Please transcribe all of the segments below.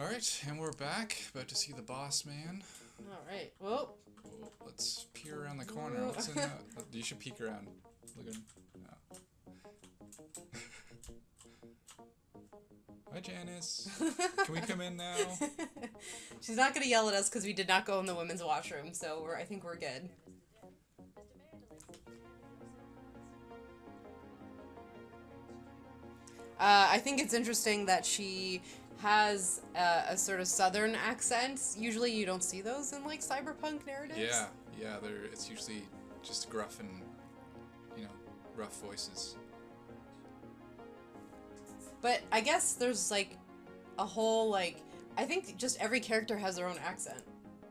Alright, and we're back. About to see the boss man. Alright, whoa. Whoa, let's peer around the corner. What's in that? You should peek around. Look at him. No. Hi, Janice. Can we come in now? She's not gonna yell at us because we did not go in the women's washroom, so I think we're good. I think it's interesting that she has a sort of southern accent. Usually you don't see those in, like, cyberpunk narratives. Yeah, it's usually just gruff and, rough voices. But I guess there's, like, a whole, like, I think just every character has their own accent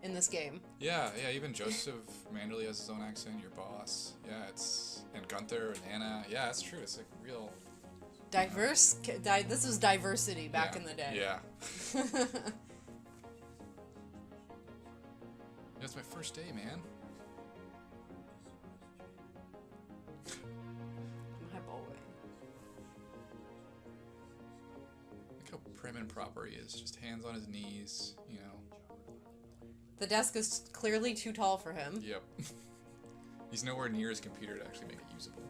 in this game. Yeah, even Joseph Manderley has his own accent, your boss. Yeah, and Gunther and Anna. Yeah, that's true. It's, like, real... Diverse? This was diversity back in the day. Yeah. It's my first day, man. My boy. Look how prim and proper he is. Just hands on his knees, The desk is clearly too tall for him. Yep. He's nowhere near his computer to actually make it usable.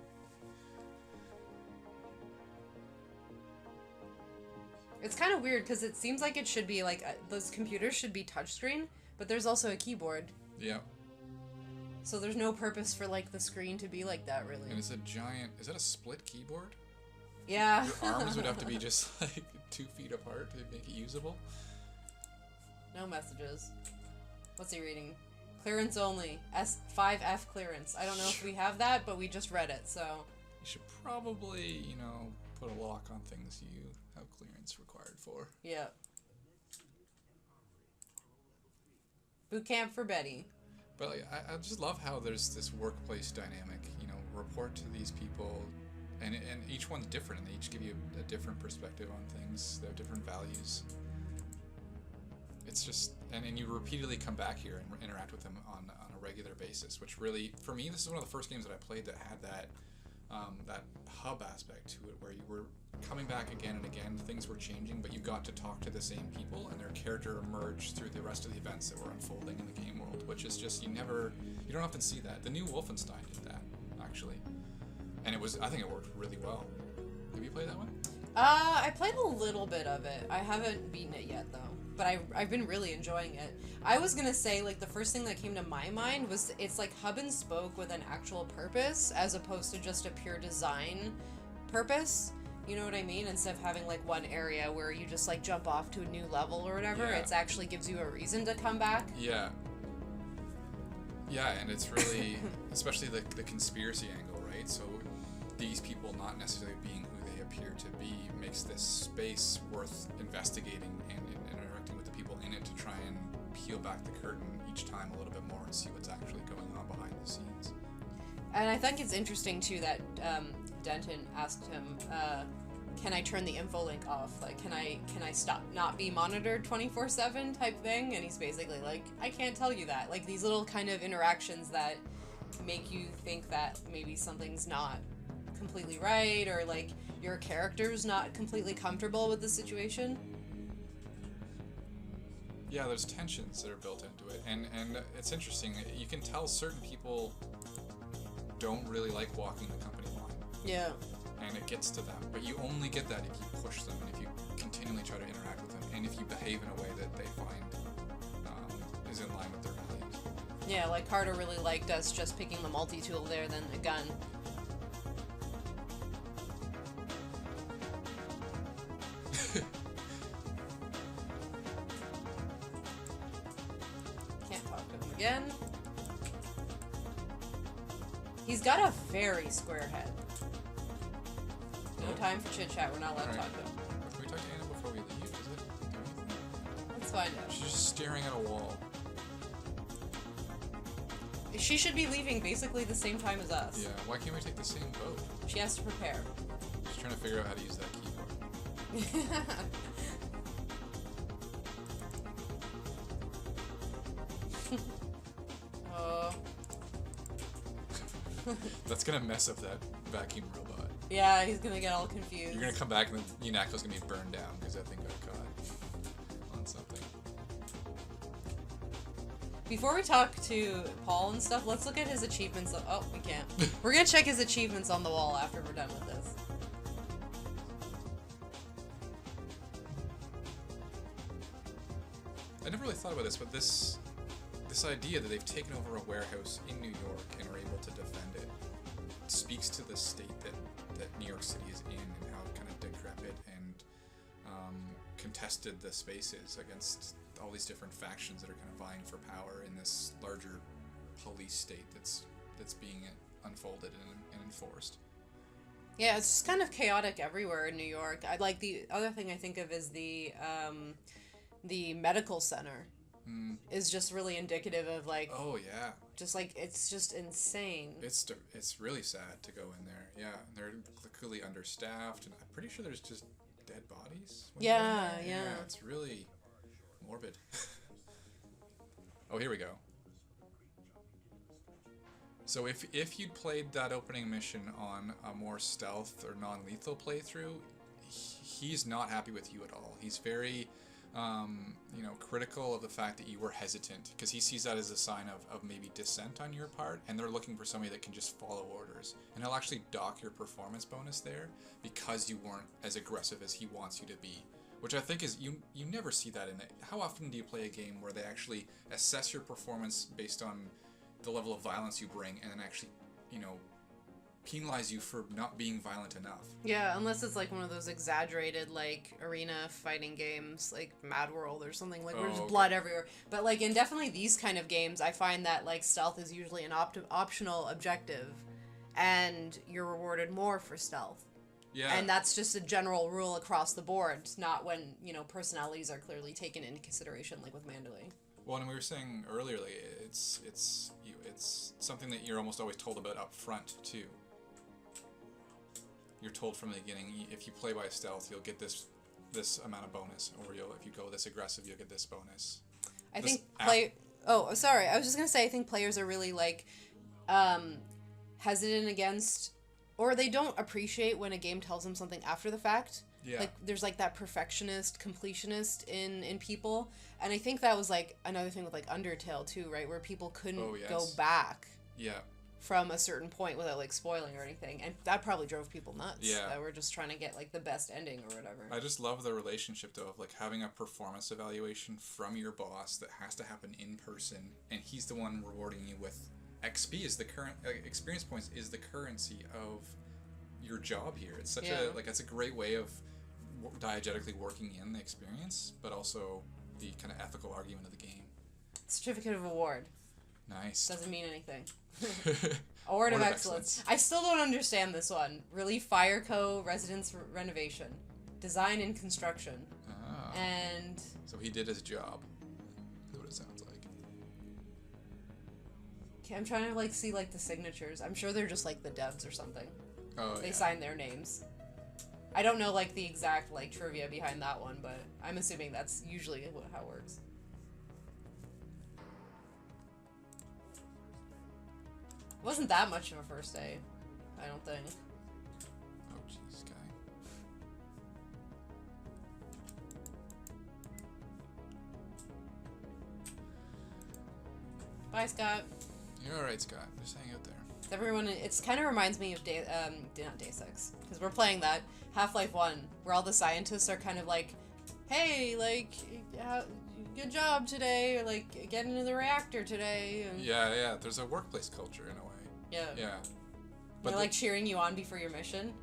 It's kind of weird because it seems like it should be like those computers should be touchscreen, but there's also a keyboard. Yeah. So there's no purpose for like the screen to be like that, really. And it's a giant. Is that a split keyboard? Yeah. Your arms would have to be just like 2 feet apart to make it usable. No messages. What's he reading? Clearance only. S5F clearance. I don't know if we have that, but we just read it, so. You should probably, put a lock on things you have clearance required for. Yeah. Boot camp for Betty. But like, I just love how there's this workplace dynamic. Report to these people, and each one's different, and they each give you a different perspective on things. They have different values. It's just, and you repeatedly come back here and interact with them on a regular basis, which really, for me, this is one of the first games that I played that had that hub aspect to it, where you were coming back again and again, things were changing, but you got to talk to the same people, and their character emerged through the rest of the events that were unfolding in the game world, which is just, you don't often see that. The new Wolfenstein did that, actually. And I think it worked really well. Have you played that one? I played a little bit of it. I haven't beaten it yet, though. But I've been really enjoying it. I was gonna say, like, the first thing that came to my mind was it's like hub and spoke with an actual purpose, as opposed to just a pure design purpose. You know what I mean? Instead of having, like, one area where you just, like, jump off to a new level or whatever, Yeah. it actually gives you a reason to come back. Yeah. Yeah, and it's really, especially the conspiracy angle, right? So these people not necessarily being who they appear to be makes this space worth investigating and interacting with the people in it to try and peel back the curtain each time a little bit more and see what's actually going on behind the scenes. And I think it's interesting, too, that Denton asked him, can I turn the info link off? Like, can I stop not be monitored 24/7 type thing? And he's basically like, I can't tell you that. Like, these little kind of interactions that make you think that maybe something's not completely right, or like your character's not completely comfortable with the situation. Yeah, there's tensions that are built into it, and it's interesting. You can tell certain people don't really like walking the company line. Yeah. And it gets to them, but you only get that if you push them and if you continually try to interact with them, and if you behave in a way that they find is in line with their values. Yeah, like Carter really liked us just picking the multi-tool there than the gun. Can't talk to him again. He's got a very square head. No time for chit-chat, we're not allowed to talk to him. Can we talk to Anna before we leave? Is it? Do anything? Let's find out. She's just staring at a wall. She should be leaving basically the same time as us. Yeah, why can't we take the same boat? She has to prepare. She's trying to figure out how to use that keyboard. Oh. That's gonna mess up that vacuum robot. Yeah, he's gonna get all confused. You're gonna come back and the Unaco's gonna be burned down because that thing got caught on something. Before we talk to Paul and stuff, let's look at his achievements. Oh, we can't. We're gonna check his achievements on the wall after we're done with this. I never really thought about this, but this idea that they've taken over a warehouse in New York and are able to defend it speaks to the state that New York City is in, and how kind of decrepit and contested the space is against all these different factions that are kind of vying for power in this larger police state that's being unfolded and enforced. Yeah, it's just kind of chaotic everywhere in New York. I like the other thing I think of is the medical center is just really indicative of like. Oh yeah. Just like it's just insane. It's really sad to go in there. Yeah, they're clearly understaffed, and I'm pretty sure there's just dead bodies. Yeah. It's really morbid. Oh, here we go. So if you'd played that opening mission on a more stealth or non-lethal playthrough, he's not happy with you at all. He's very, critical of the fact that you were hesitant, because he sees that as a sign of maybe dissent on your part, and they're looking for somebody that can just follow orders. And he'll actually dock your performance bonus there because you weren't as aggressive as he wants you to be. Which I think is, you never see that in it. How often do you play a game where they actually assess your performance based on the level of violence you bring, and then actually, penalize you for not being violent enough? Yeah, unless it's like one of those exaggerated like arena fighting games like Mad World or something, like where there's blood everywhere. But like in definitely these kind of games, I find that like stealth is usually an optional objective, and you're rewarded more for stealth. Yeah. And that's just a general rule across the board. It's not when, personalities are clearly taken into consideration, like with Manderley. Well, and we were saying earlier, like, it's something that you're almost always told about up front, too. You're told from the beginning, if you play by stealth, you'll get this amount of bonus, or if you go this aggressive, you'll get this bonus. I was just gonna say, I think players are really, like, hesitant against, or they don't appreciate when a game tells them something after the fact. Yeah. Like, there's, like, that perfectionist, completionist in people. And I think that was, like, another thing with, like, Undertale, too, right? Where people couldn't go back from a certain point without, like, spoiling or anything. And that probably drove people nuts. Yeah. That were just trying to get, like, the best ending or whatever. I just love the relationship, though, of, like, having a performance evaluation from your boss that has to happen in person, and he's the one rewarding you with XP is the current... experience points is the currency of your job here. It's such that's a great way of diegetically working in the experience, but also the kind of ethical argument of the game. Certificate of award. Nice. Doesn't mean anything. Award of excellence. I still don't understand this one. Relief Fire Co. Residence renovation. Design and construction. Ah. And... So he did his job. That's what it sounds like. Okay, I'm trying to, like, see, like, the signatures. I'm sure they're just, like, the devs or something. Oh, They sign their names. I don't know, like, the exact, like, trivia behind that one, but I'm assuming that's usually how it works. It wasn't that much of a first day, I don't think. Oh, jeez, guy. Bye, Scott. You're alright, Scott. Just hang out there. Everyone, it kind of reminds me of not Deus Ex, because we're playing that Half-Life 1, where all the scientists are kind of like, hey, like, good job today, or like, get into the reactor today. And yeah, there's a workplace culture in a way. Yeah. But they're like cheering you on before your mission.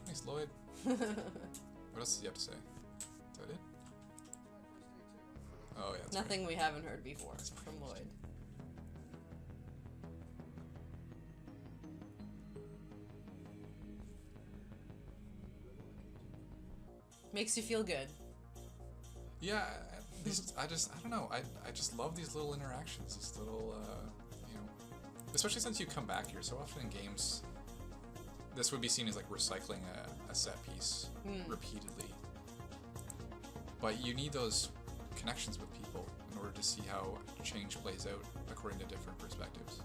Thanks, Lloyd. What else does he have to say? Is that it? Oh, yeah. Nothing we haven't heard before from Lloyd. Makes you feel good. Yeah, I don't know. I just love these little interactions. These little, especially since you come back here so often in games. This would be seen as like recycling a set piece repeatedly. But you need those connections with people in order to see how change plays out according to different perspectives.